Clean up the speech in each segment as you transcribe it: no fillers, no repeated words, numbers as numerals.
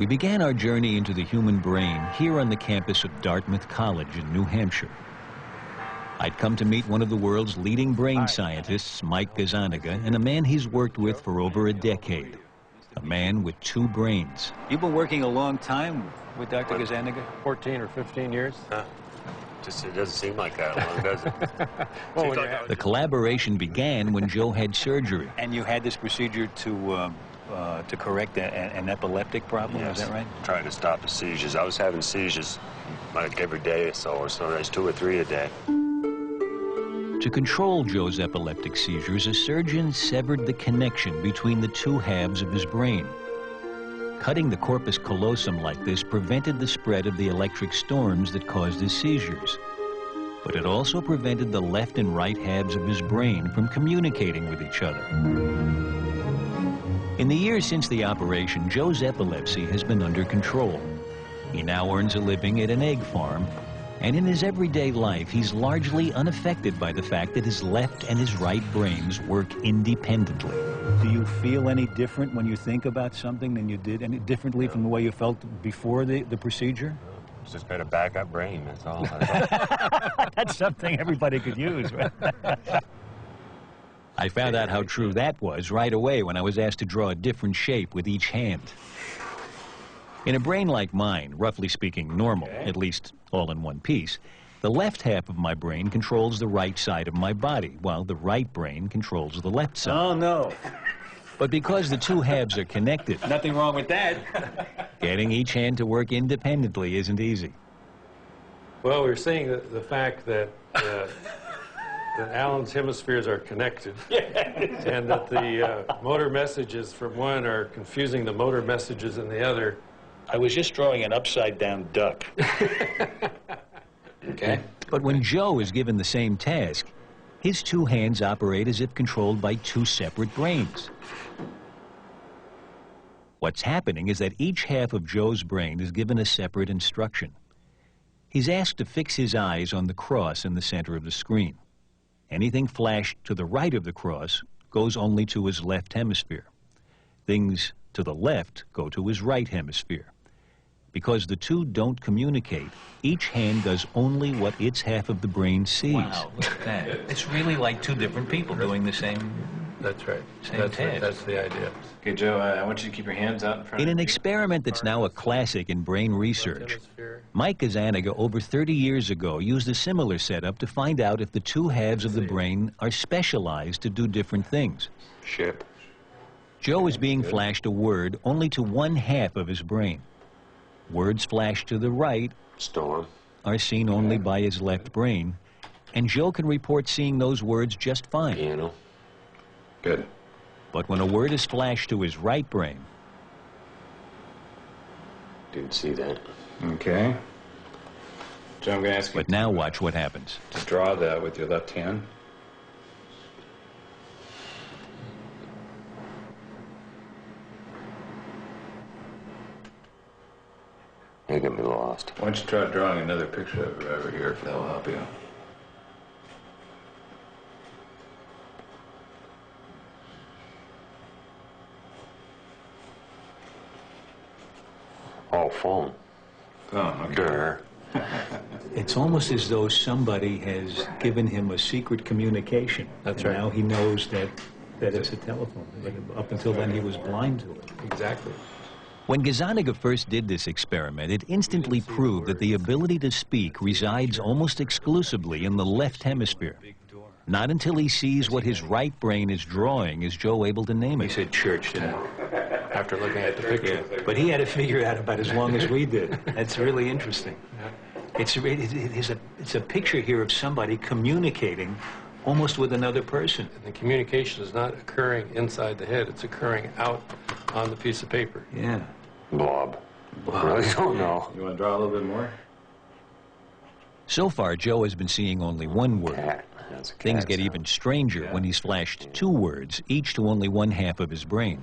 We began our journey into the human brain here on the campus of Dartmouth College in New Hampshire. I'd come to meet one of the world's leading brain scientists, Mike Gazzaniga, and a man he's worked with for over a decade. A man with two brains. You've been working a long time with Dr. Gazzaniga? 14 or 15 years. It doesn't seem like that long, does it? Well, the collaboration began when Joe had surgery. And you had this procedure to correct an epileptic problem, yes. Is that right? Trying to stop the seizures. I was having seizures like every day or so, or sometimes 2 or 3 a day. To control Joe's epileptic seizures, a surgeon severed the connection between the two halves of his brain. Cutting the corpus callosum like this prevented the spread of the electric storms that caused his seizures. But it also prevented the left and right halves of his brain from communicating with each other. In the years since the operation, Joe's epilepsy has been under control. He now earns a living at an egg farm, and in his everyday life, he's largely unaffected by the fact that his left and his right brains work independently. Do you feel any different when you think about something than you did, any differently from the way you felt before the procedure? It's just got a backup brain, that's all. That's something everybody could use, right? I found out how true that was right away when I was asked to draw a different shape with each hand. In a brain like mine, roughly speaking normal, at least all in one piece, the left half of my brain controls the right side of my body, while the right brain controls the left side. Oh, no. But because the two halves are connected, Nothing wrong with that. getting each hand to work independently isn't easy. well, we're seeing the fact that Alan's hemispheres are connected, and that the motor messages from one are confusing the motor messages in the other. I was just drawing an upside-down duck. Okay. But when Joe is given the same task, his two hands operate as if controlled by two separate brains. What's happening is that each half of Joe's brain is given a separate instruction. He's asked to fix his eyes on the cross in the center of the screen. Anything flashed to the right of the cross goes only to his left hemisphere. Things to the left go to his right hemisphere. Because the two don't communicate, each hand does only what its half of the brain sees. Wow, look at that. It's really like two different people doing the same. That's right. Same task. That's the idea. Okay, Joe, I want you to keep your hands out in front In of an you. experiment that's now a classic in brain research, Mike Gazzaniga over 30 years ago used a similar setup to find out if the two halves of the brain are specialized to do different things. Ship. Joe is being flashed a word only to one half of his brain. Words flashed to the right Storm. are seen only by his left brain, and Joe can report seeing those words just fine. Piano. Good. But when a word is flashed to his right brain, Didn't see that. Okay. Joe, I'm going to ask you but now watch what happens. to draw that with your left hand. You're gonna be lost. Why don't you try drawing another picture of it over here, if that will help you. Oh, phone. Oh, okay. Durr. It's almost as though somebody has given him a secret communication. That's and right. now he knows that it's a telephone. But up until then, he was blind to it. Exactly. When Gazzaniga first did this experiment, it instantly proved that the ability to speak resides almost exclusively in the left hemisphere. Not until he sees what his right brain is drawing is Joe able to name He it. said church, didn't After looking at the picture. he? But he had to figure it out about as long as we did. That's really interesting. It's a picture here of somebody communicating almost with another person. And the communication is not occurring inside the head, it's occurring out on the piece of paper. Yeah. Blob. I really don't know. You want to draw a little bit more? So far, Joe has been seeing only one word. Cat. That's a cat Things get sound. even stranger when he's flashed two words, each to only one half of his brain.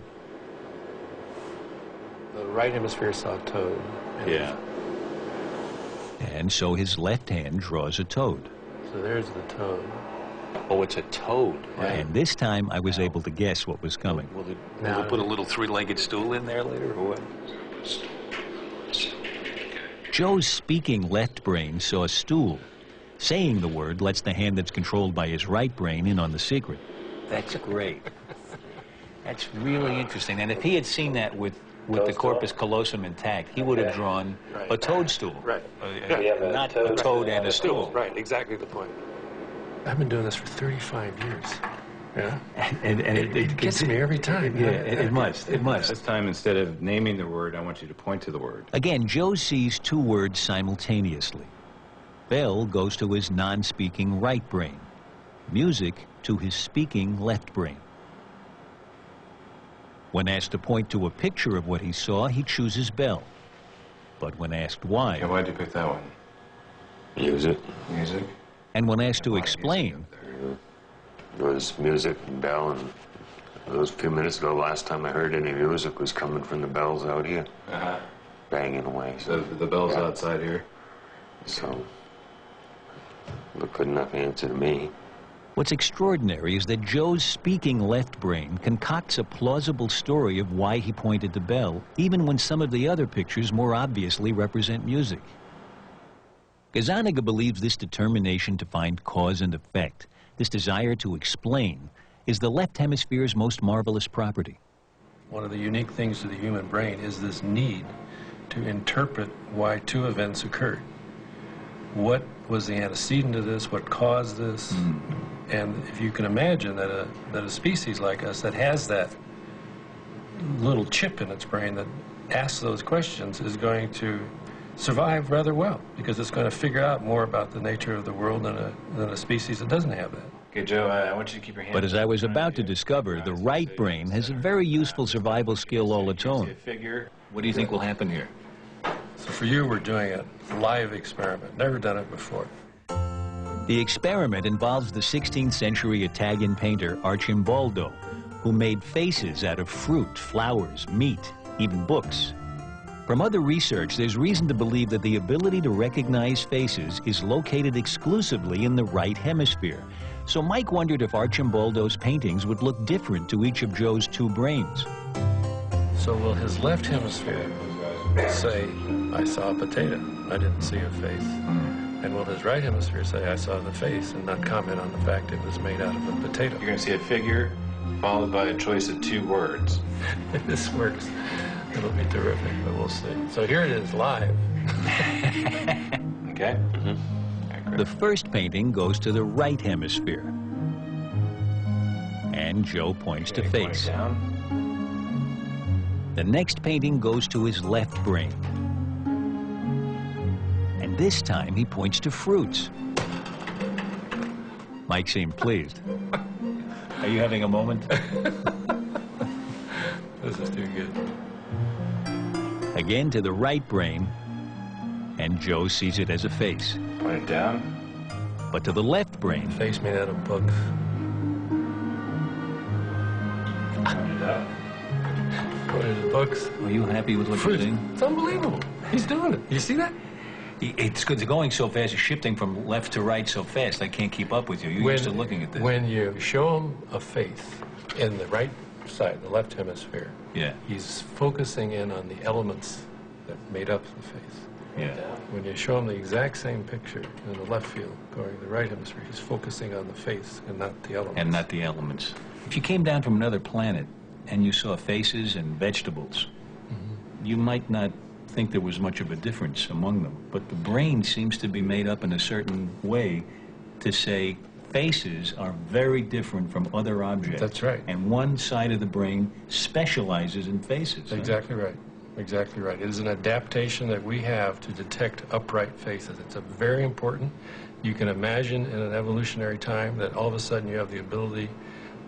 The right hemisphere saw toad. Yeah. And so his left hand draws a toad. So there's the toad. Oh, it's a toad. Right. And this time I was able to guess what was coming. Will they put a little three-legged stool in there later, or what? Joe's speaking left brain saw a stool. Saying the word lets the hand that's controlled by his right brain in on the secret. That's great. That's really interesting. And if he had seen that with the corpus callosum intact, he would have drawn a toadstool. Right. Not a toad and a stool. Right, exactly the point. I've been doing this for 35 years. Yeah. And It gets me every time. Yeah, it must. This time, instead of naming the word, I want you to point to the word. Again, Joe sees two words simultaneously. Bell goes to his non-speaking right brain. Music to his speaking left brain. When asked to point to a picture of what he saw, he chooses Bell. But when asked why, Okay, why'd you pick that one? Music. Music? and when asked to explain, It was music and bell, and those few minutes ago, last time I heard any music was coming from the bells out here, banging away. So the bell's outside here. So, look, good enough answer to me. what's extraordinary is that Joe's speaking left brain concocts a plausible story of why he pointed to Bell, even when some of the other pictures more obviously represent music. Gazzaniga believes this determination to find cause and effect, this desire to explain, is the left hemisphere's most marvelous property. One of the unique things to the human brain is this need to interpret why two events occurred. What was the antecedent to this? What caused this? And if you can imagine that a species like us that has that little chip in its brain that asks those questions is going to survive rather well, because it's going to figure out more about the nature of the world than a species that doesn't have that. Okay, Joe, I want you to keep your hand. But as I was about to discover, the right brain has a very useful survival skill all its own. What do you think will happen here? So for you, we're doing a live experiment. Never done it before. The experiment involves the 16th century Italian painter Arcimboldo, who made faces out of fruit, flowers, meat, even books. From other research, there's reason to believe that the ability to recognize faces is located exclusively in the right hemisphere. So Mike wondered if Arcimboldo's paintings would look different to each of Joe's two brains. So will his left hemisphere say, I saw a potato, I didn't see a face? And will his right hemisphere say, I saw the face, and not comment on the fact it was made out of a potato? You're going to see a figure followed by a choice of two words. If this works, it'll be terrific, but we'll see. So here it is, live. Okay? The first painting goes to the right hemisphere. And Joe points to face. Down. The next painting goes to his left brain. And this time he points to fruits. Mike seemed pleased. Are you having a moment? This is too good. Again to the right brain, and Joe sees it as a face. Point it down. But to the left brain, Face made out of books. Point it up. What are the books? are you happy with what you're Fruit. seeing? It's unbelievable. He's doing it. You see that? It's good. It's going so fast. It's shifting from left to right so fast. I can't keep up with you. You're used to looking at this. When you show him a face in the right side, the left hemisphere, Yeah. he's focusing in on the elements that made up the face. Yeah. When you show him the exact same picture in the left field, going to the right hemisphere, he's focusing on the face and not the elements. And not the elements. If you came down from another planet and you saw faces and vegetables, you might not think there was much of a difference among them. But the brain seems to be made up in a certain way to say faces are very different from other objects. That's right. And one side of the brain specializes in faces. Exactly right. Exactly right. It is an adaptation that we have to detect upright faces. It's a very important. You can imagine in an evolutionary time that all of a sudden you have the ability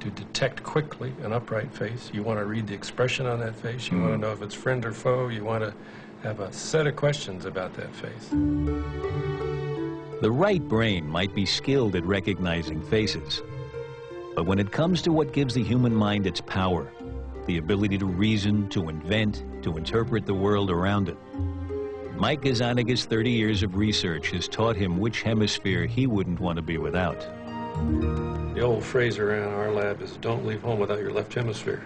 to detect quickly an upright face. You want to read the expression on that face. You want to know if it's friend or foe. You want to have a set of questions about that face. The right brain might be skilled at recognizing faces. But when it comes to what gives the human mind its power, the ability to reason, to invent, to interpret the world around it, Mike Gazzaniga's 30 years of research has taught him which hemisphere he wouldn't want to be without. The old phrase around our lab is, don't leave home without your left hemisphere.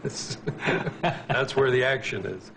That's where the action is.